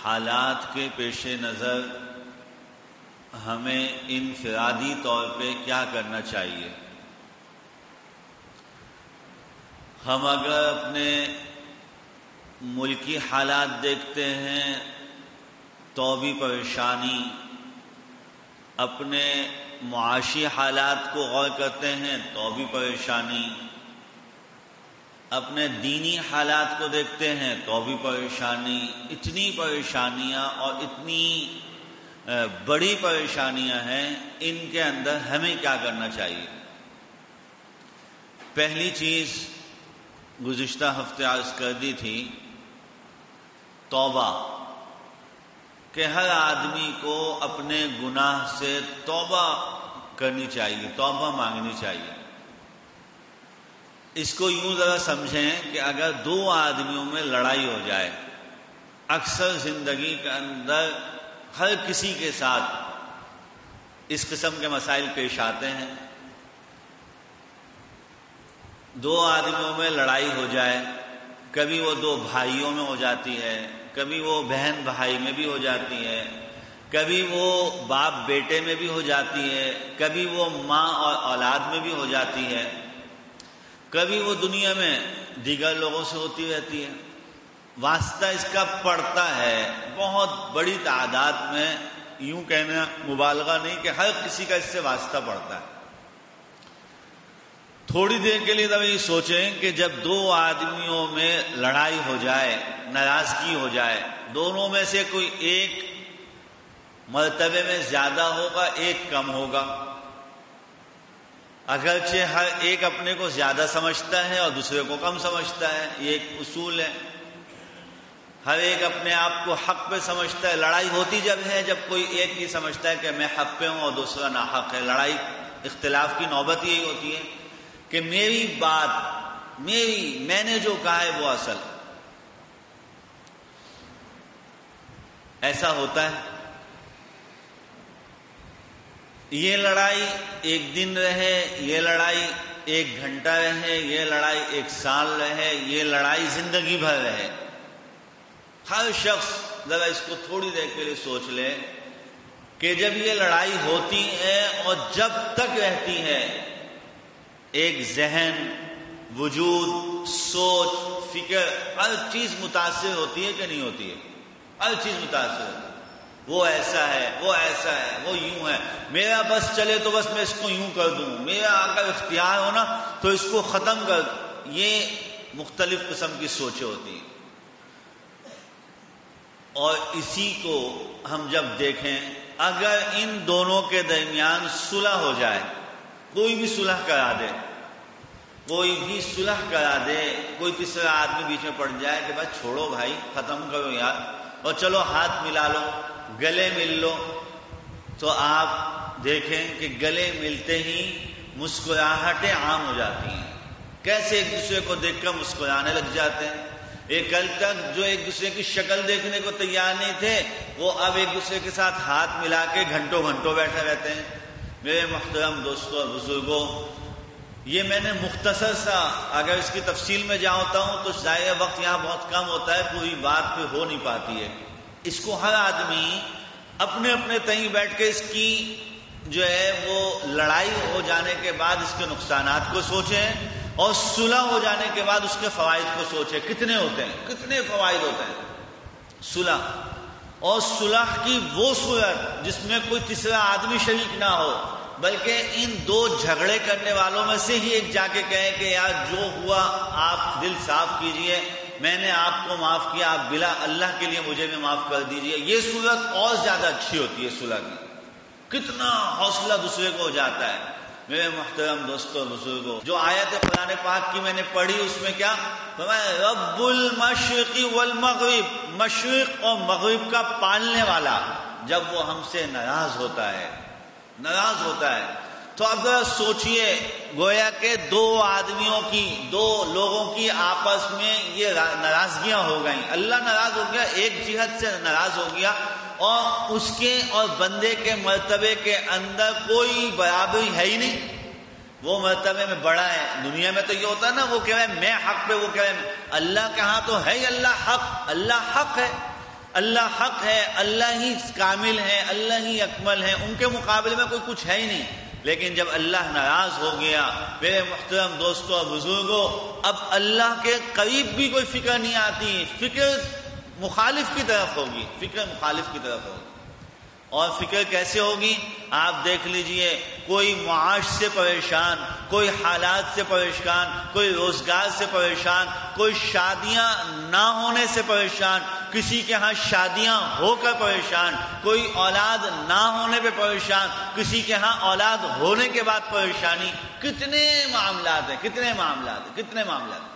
حالات کے پیش نظر ہمیں انفرادی طور پہ کیا کرنا چاہیے؟ ہم اگر اپنے ملکی حالات دیکھتے ہیں تو بھی پریشانی، اپنے معاشی حالات کو غور کرتے ہیں تو بھی پریشانی، اپنے دینی حالات کو دیکھتے ہیں تو بھی پریشانی، اتنی پریشانیاں اور اتنی بڑی پریشانیاں ہیں، ان کے اندر ہمیں کیا کرنا چاہیے؟ پہلی چیز گزشتہ ہفتے عرض کر دی تھی، توبہ، کہ ہر آدمی کو اپنے گناہ سے توبہ کرنی چاہیے، توبہ مانگنی چاہیے۔ اس کو یوں ذرا سمجھیں کہ اگر دو آدمیوں میں لڑائی ہو جائے، اکثر زندگی کے اندر ہر کسی کے ساتھ اس قسم کے مسائل پیش آتے ہیں۔ دو آدمیوں میں لڑائی ہو جائے، کبھی وہ دو بھائیوں میں ہو جاتی ہے، کبھی وہ بہن بھائی میں بھی ہو جاتی ہے، کبھی وہ باپ بیٹے میں بھی ہو جاتی ہے، کبھی وہ ماں اور اولاد میں بھی ہو جاتی ہے، کبھی وہ دنیا میں دیگر لوگوں سے ہوتی رہتی ہے۔ واسطہ اس کا پڑتا ہے بہت بڑی تعداد میں، یوں کہنا مبالغہ نہیں کہ ہر کسی کا اس سے واسطہ پڑتا ہے۔ تھوڑی دیر کے لیے یہ سوچیں کہ جب دو آدمیوں میں لڑائی ہو جائے، ناراضگی ہو جائے، دونوں میں سے کوئی ایک مرتبے میں زیادہ ہوگا، ایک کم ہوگا، اگرچہ ہر ایک اپنے کو زیادہ سمجھتا ہے اور دوسرے کو کم سمجھتا ہے، یہ ایک اصول ہے، ہر ایک اپنے آپ کو حق پہ سمجھتا ہے۔ لڑائی ہوتی جب ہے جب کوئی ایک یہ سمجھتا ہے کہ میں حق پہ ہوں اور دوسرا ناحق ہے۔ لڑائی اختلاف کی نوبت یہی ہوتی ہے کہ میری بات، میں نے جو کہا ہے وہ اصل، ایسا ہوتا ہے۔ یہ لڑائی ایک دن رہے، یہ لڑائی ایک گھنٹہ رہے، یہ لڑائی ایک سال رہے، یہ لڑائی زندگی بھر رہے، ہر شخص ذرا اس کو تھوڑی دیر کے لیے سوچ لے کہ جب یہ لڑائی ہوتی ہے اور جب تک رہتی ہے، ایک ذہن، وجود، سوچ، فکر، ہر چیز متاثر ہوتی ہے کہ نہیں ہوتی ہے؟ ہر چیز متاثر ہوتی ہے۔ وہ ایسا ہے، وہ ایسا ہے، وہ یوں ہے، میرا بس چلے تو بس میں اس کو یوں کر دوں، میرا اگر اختیار ہو نا تو اس کو ختم کر، یہ مختلف قسم کی سوچیں ہوتی ہیں۔ اور اسی کو ہم جب دیکھیں، اگر ان دونوں کے درمیان صلح ہو جائے، کوئی بھی صلح کرا دے، کوئی بھی صلح کرا دے، کوئی تیسرا آدمی بیچ میں پڑ جائے کہ بس چھوڑو بھائی، ختم کرو یار، اور چلو ہاتھ ملا لو، گلے مل لو، تو آپ دیکھیں کہ گلے ملتے ہی مسکراہٹیں عام ہو جاتی ہیں، کیسے ایک دوسرے کو دیکھ کر مسکرانے لگ جاتے ہیں۔ ایک کل تک جو ایک دوسرے کی شکل دیکھنے کو تیار نہیں تھے، وہ اب ایک دوسرے کے ساتھ ہاتھ ملا کے گھنٹوں گھنٹوں بیٹھے رہتے ہیں۔ میرے محترم دوستوں اور بزرگوں، یہ میں نے مختصر سا، اگر اس کی تفصیل میں جاتا ہوں تو ظاہر وقت یہاں بہت کم ہوتا ہے، پوری بات پہ ہو نہیں پاتی ہے۔ اس کو ہر آدمی اپنے اپنے تئیں بیٹھ کے اس کی جو ہے وہ لڑائی ہو جانے کے بعد اس کے نقصانات کو سوچیں، اور صلح ہو جانے کے بعد اس کے فوائد کو سوچیں، کتنے ہوتے ہیں، کتنے فوائد ہوتے ہیں صلح۔ اور صلح کی وہ صورت جس میں کوئی تیسرا آدمی شریک نہ ہو، بلکہ ان دو جھگڑے کرنے والوں میں سے ہی ایک جا کے کہے کہ یار جو ہوا آپ دل صاف کیجئے، میں نے آپ کو معاف کیا، آپ بلا اللہ کے لیے مجھے بھی معاف کر دیجئے۔ یہ صورت اور زیادہ اچھی ہوتی ہے صلح کی، کتنا حوصلہ دوسرے کو ہو جاتا ہے۔ میرے محترم دوستوں بزرگوں، جو آیت قرآن پاک کی میں نے پڑھی اس میں کیا فرمایا؟ رب المشرق والمغرب، مشرق اور مغرب کا پالنے والا، جب وہ ہم سے ناراض ہوتا ہے تو اب ذرا سوچئے، گویا کہ دو آدمیوں کی، دو لوگوں کی آپس میں یہ ناراضگیاں ہو گئیں، اللہ ناراض ہو گیا، ایک جہت سے ناراض ہو گیا، اور اس کے اور بندے کے مرتبے کے اندر کوئی برابری ہے ہی نہیں، وہ مرتبے میں بڑا ہے۔ دنیا میں تو یہ ہوتا ہے نا، وہ کہہ رہے ہیں میں حق پہ، وہ کہہ رہے ہیں اللہ کے ہاں تو ہے ہی اللہ حق ہے۔ اللہ حق ہے، اللہ ہی کامل ہے، اللہ ہی اکمل ہے، ان کے مقابلے میں کوئی کچھ ہے ہی نہیں۔ لیکن جب اللہ ناراض ہو گیا، میرے محترم دوستوں اور بزرگوں، اب اللہ کے قریب بھی کوئی فکر نہیں آتی، فکر مخالف کی طرف ہوگی، فکر مخالف کی طرف ہوگی۔ اور فکر کیسے ہوگی؟ آپ دیکھ لیجئے، کوئی معاش سے پریشان، کوئی حالات سے پریشان، کوئی روزگار سے پریشان، کوئی شادیاں نہ ہونے سے پریشان، کسی کے ہاں شادیاں ہو کر پریشان، کوئی اولاد نہ ہونے پہ پریشان، کسی کے ہاں اولاد ہونے کے بعد پریشانی۔ کتنے معاملات ہیں، کتنے معاملات ہیں، کتنے معاملات ہیں۔